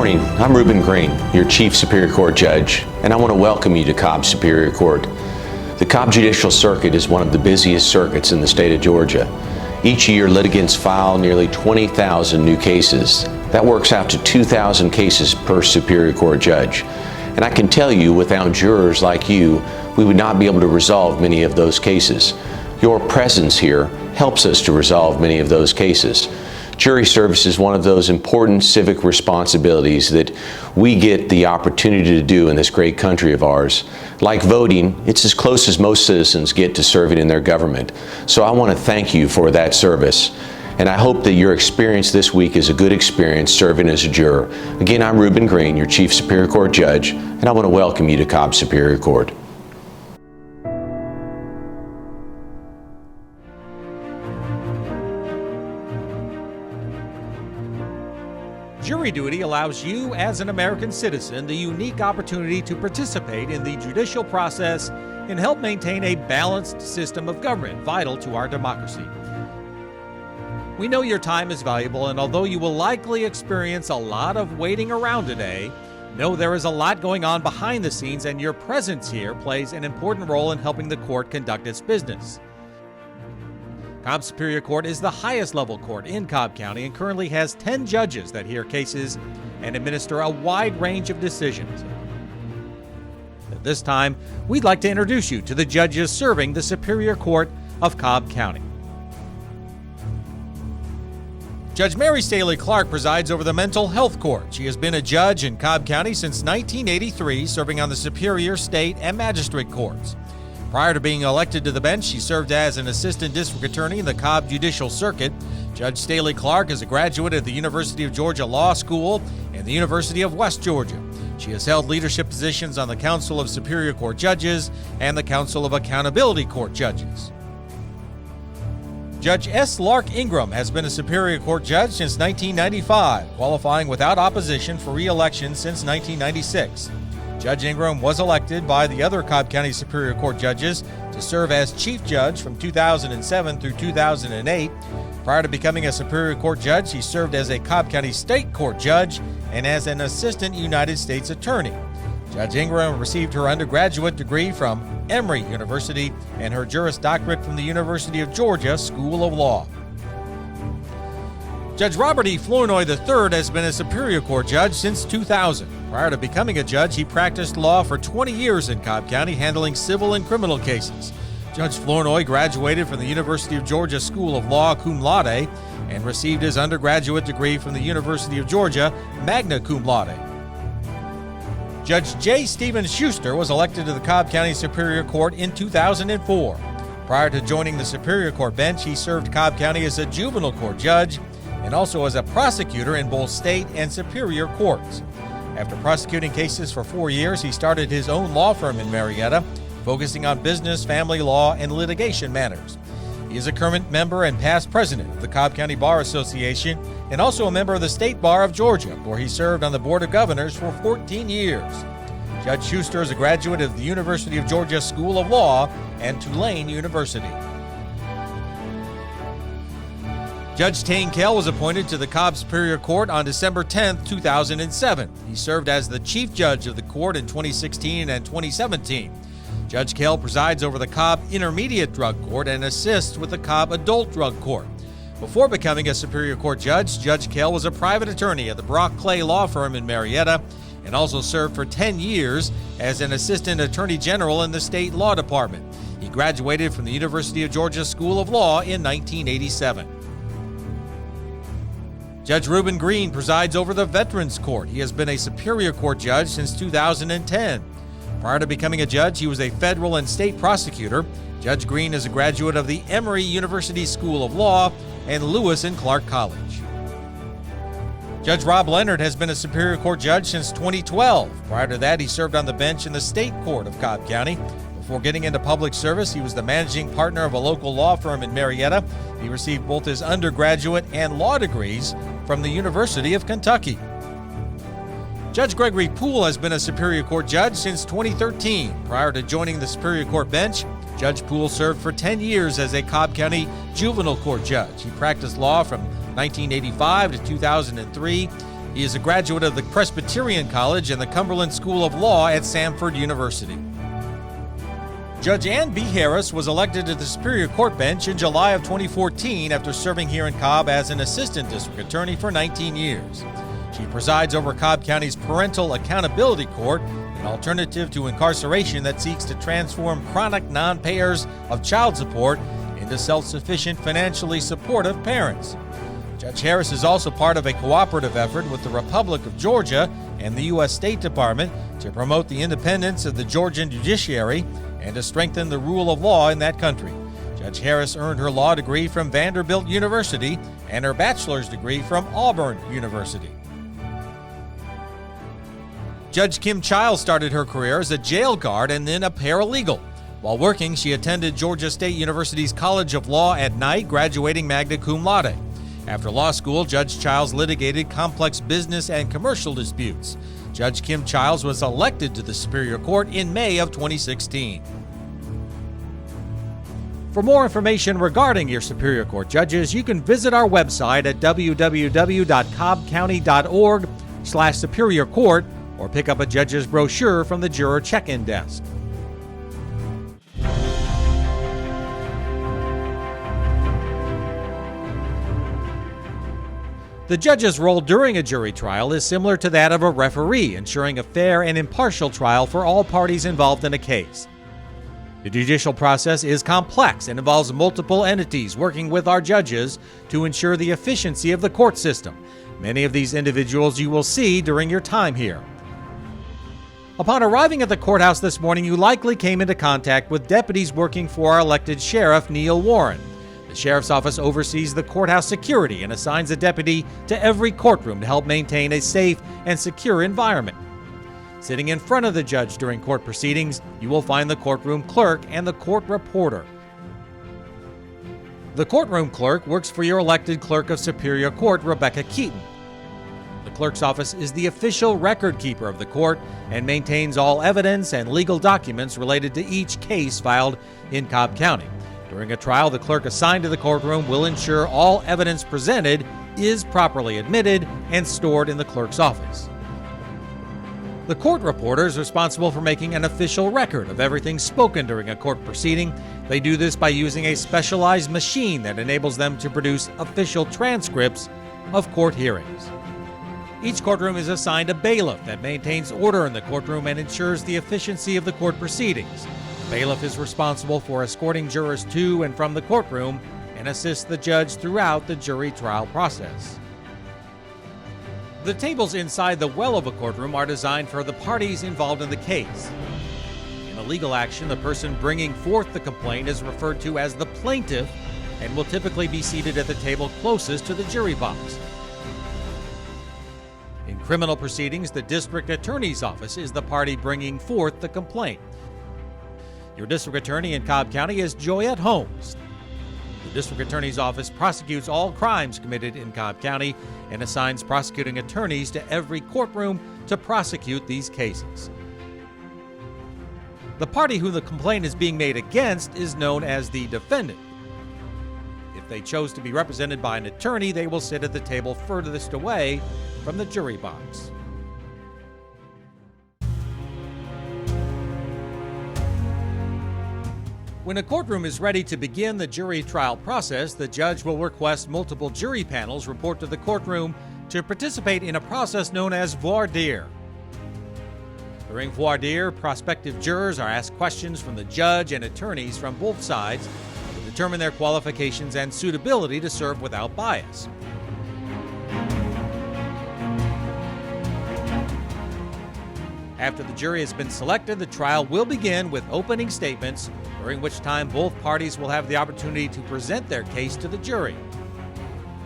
morning, I'm Reuben Green, your Chief Superior Court Judge, and I want to welcome you to Cobb Superior Court. The Cobb Judicial Circuit is one of the busiest circuits in the state of Georgia. Each year, litigants file nearly 20,000 new cases. That works out to 2,000 cases per Superior Court judge. And I can tell you, without jurors like you, we would not be able to resolve many of those cases. Your presence here helps us to resolve many of those cases. Jury service is one of those important civic responsibilities that we get the opportunity to do in this great country of ours. Like voting, it's as close as most citizens get to serving in their government. So I want to thank you for that service. And I hope that your experience this week is a good experience serving as a juror. Again, I'm Reuben Green, your Chief Superior Court Judge, and I want to welcome you to Cobb Superior Court. Jury duty allows you, as an American citizen, the unique opportunity to participate in the judicial process and help maintain a balanced system of government vital to our democracy. We know your time is valuable, and although you will likely experience a lot of waiting around today, know there is a lot going on behind the scenes, and your presence here plays an important role in helping the court conduct its business. Cobb Superior Court is the highest level court in Cobb County and currently has 10 judges that hear cases and administer a wide range of decisions. At this time, we'd like to introduce you to the judges serving the Superior Court of Cobb County. Judge Mary Staley Clark presides over the Mental Health Court. She has been a judge in Cobb County since 1983, serving on the Superior, State, and Magistrate Courts. Prior to being elected to the bench, she served as an assistant district attorney in the Cobb Judicial Circuit. Judge Staley Clark is a graduate of the University of Georgia Law School and the University of West Georgia. She has held leadership positions on the Council of Superior Court Judges and the Council of Accountability Court Judges. Judge S. Lark Ingram has been a Superior Court judge since 1995, qualifying without opposition for re-election since 1996. Judge Ingram was elected by the other Cobb County Superior Court judges to serve as Chief Judge from 2007 through 2008. Prior to becoming a Superior Court judge, he served as a Cobb County State Court judge and as an Assistant United States Attorney. Judge Ingram received her undergraduate degree from Emory University and her Juris Doctorate from the University of Georgia School of Law. Judge Robert E. Flournoy III has been a Superior Court judge since 2000. Prior to becoming a judge, he practiced law for 20 years in Cobb County, handling civil and criminal cases. Judge Flournoy graduated from the University of Georgia School of Law cum laude and received his undergraduate degree from the University of Georgia magna cum laude. Judge J. Stephen Schuster was elected to the Cobb County Superior Court in 2004. Prior to joining the Superior Court bench, he served Cobb County as a juvenile court judge and also as a prosecutor in both state and superior courts. After prosecuting cases for 4 years, he started his own law firm in Marietta, focusing on business, family law, and litigation matters. He is a current member and past president of the Cobb County Bar Association and also a member of the State Bar of Georgia, where he served on the Board of Governors for 14 years. Judge Schuster is a graduate of the University of Georgia School of Law and Tulane University. Judge Tane Kell was appointed to the Cobb Superior Court on December 10, 2007. He served as the Chief Judge of the court in 2016 and 2017. Judge Kell presides over the Cobb Intermediate Drug Court and assists with the Cobb Adult Drug Court. Before becoming a Superior Court judge, Judge Kell was a private attorney at the Brock Clay Law Firm in Marietta and also served for 10 years as an Assistant Attorney General in the State Law Department. He graduated from the University of Georgia School of Law in 1987. Judge Reuben Green presides over the Veterans Court. He has been a Superior Court judge since 2010. Prior to becoming a judge, he was a federal and state prosecutor. Judge Green is a graduate of the Emory University School of Law and Lewis and Clark College. Judge Rob Leonard has been a Superior Court judge since 2012. Prior to that, he served on the bench in the State Court of Cobb County. Before getting into public service, he was the managing partner of a local law firm in Marietta. He received both his undergraduate and law degrees from the University of Kentucky. Judge Gregory Poole has been a Superior Court judge since 2013. Prior to joining the Superior Court bench, Judge Poole served for 10 years as a Cobb County juvenile court judge. He practiced law from 1985 to 2003. He is a graduate of the Presbyterian College and the Cumberland School of Law at Samford University. Judge Ann B. Harris was elected to the Superior Court bench in July of 2014 after serving here in Cobb as an assistant district attorney for 19 years. She presides over Cobb County's Parental Accountability Court, an alternative to incarceration that seeks to transform chronic non-payers of child support into self-sufficient, financially supportive parents. Judge Harris is also part of a cooperative effort with the Republic of Georgia and the U.S. State Department to promote the independence of the Georgian judiciary and to strengthen the rule of law in that country. Judge Harris earned her law degree from Vanderbilt University and her bachelor's degree from Auburn University. Judge Kim Childs started her career as a jail guard and then a paralegal. While working, she attended Georgia State University's College of Law at night, graduating magna cum laude. After law school, Judge Childs litigated complex business and commercial disputes. Judge Kim Childs was elected to the Superior Court in May of 2016. For more information regarding your Superior Court judges, you can visit our website at www.cobbcounty.org/Superior Court or pick up a judge's brochure from the juror check-in desk. The judge's role during a jury trial is similar to that of a referee, ensuring a fair and impartial trial for all parties involved in a case. The judicial process is complex and involves multiple entities working with our judges to ensure the efficiency of the court system. Many of these individuals you will see during your time here. Upon arriving at the courthouse this morning, you likely came into contact with deputies working for our elected sheriff, Neil Warren. The Sheriff's Office oversees the courthouse security and assigns a deputy to every courtroom to help maintain a safe and secure environment. Sitting in front of the judge during court proceedings, you will find the courtroom clerk and the court reporter. The courtroom clerk works for your elected clerk of Superior Court, Rebecca Keaton. The clerk's office is the official record keeper of the court and maintains all evidence and legal documents related to each case filed in Cobb County. During a trial, the clerk assigned to the courtroom will ensure all evidence presented is properly admitted and stored in the clerk's office. The court reporter is responsible for making an official record of everything spoken during a court proceeding. They do this by using a specialized machine that enables them to produce official transcripts of court hearings. Each courtroom is assigned a bailiff that maintains order in the courtroom and ensures the efficiency of the court proceedings. The bailiff is responsible for escorting jurors to and from the courtroom and assists the judge throughout the jury trial process. The tables inside the well of a courtroom are designed for the parties involved in the case. In a legal action, the person bringing forth the complaint is referred to as the plaintiff and will typically be seated at the table closest to the jury box. In criminal proceedings, the district attorney's office is the party bringing forth the complaint. Your district attorney in Cobb County is Joyette Holmes. The district attorney's office prosecutes all crimes committed in Cobb County and assigns prosecuting attorneys to every courtroom to prosecute these cases. The party who the complaint is being made against is known as the defendant. If they chose to be represented by an attorney, they will sit at the table furthest away from the jury box. When a courtroom is ready to begin the jury trial process, the judge will request multiple jury panels report to the courtroom to participate in a process known as voir dire. During voir dire, prospective jurors are asked questions from the judge and attorneys from both sides to determine their qualifications and suitability to serve without bias. After the jury has been selected, the trial will begin with opening statements, during which time both parties will have the opportunity to present their case to the jury.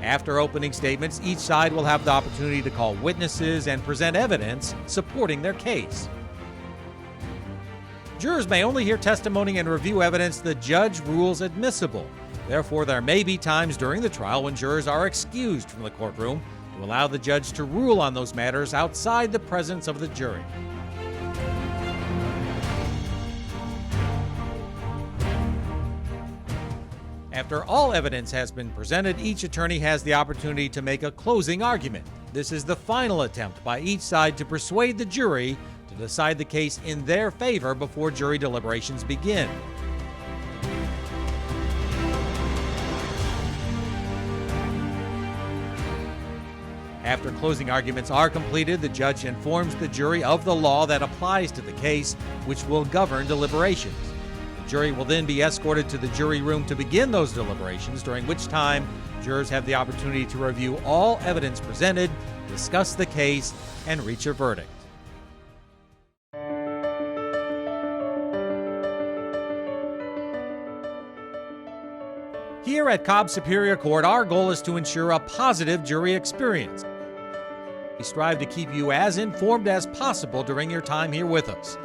After opening statements, each side will have the opportunity to call witnesses and present evidence supporting their case. Jurors may only hear testimony and review evidence the judge rules admissible. Therefore, there may be times during the trial when jurors are excused from the courtroom to allow the judge to rule on those matters outside the presence of the jury. After all evidence has been presented, each attorney has the opportunity to make a closing argument. This is the final attempt by each side to persuade the jury to decide the case in their favor before jury deliberations begin. After closing arguments are completed, the judge informs the jury of the law that applies to the case, which will govern deliberations. The jury will then be escorted to the jury room to begin those deliberations, during which time jurors have the opportunity to review all evidence presented, discuss the case, and reach a verdict. Here at Cobb Superior Court, our goal is to ensure a positive jury experience. We strive to keep you as informed as possible during your time here with us.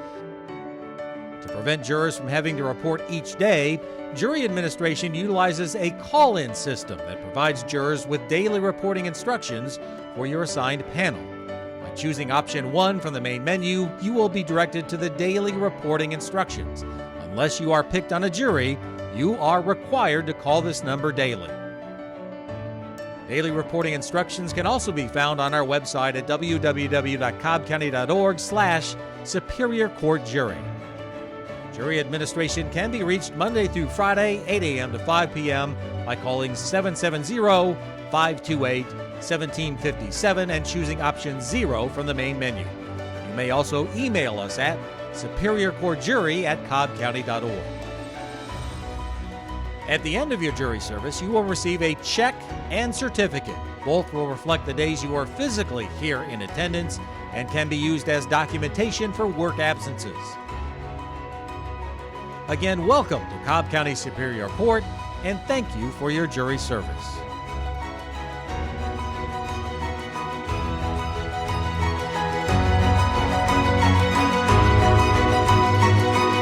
To prevent jurors from having to report each day, jury administration utilizes a call-in system that provides jurors with daily reporting instructions for your assigned panel. By choosing option 1 from the main menu, you will be directed to the daily reporting instructions. Unless you are picked on a jury, you are required to call this number daily. Daily reporting instructions can also be found on our website at www.cobbcounty.org/Superior Court Jury. Jury administration can be reached Monday through Friday, 8 a.m. to 5 p.m. by calling 770-528-1757 and choosing option 0 from the main menu. You may also email us at superiorcourtjury@cobbcounty.org. At the end of your jury service, you will receive a check and certificate. Both will reflect the days you are physically here in attendance and can be used as documentation for work absences. Again, welcome to Cobb County Superior Court, and thank you for your jury service.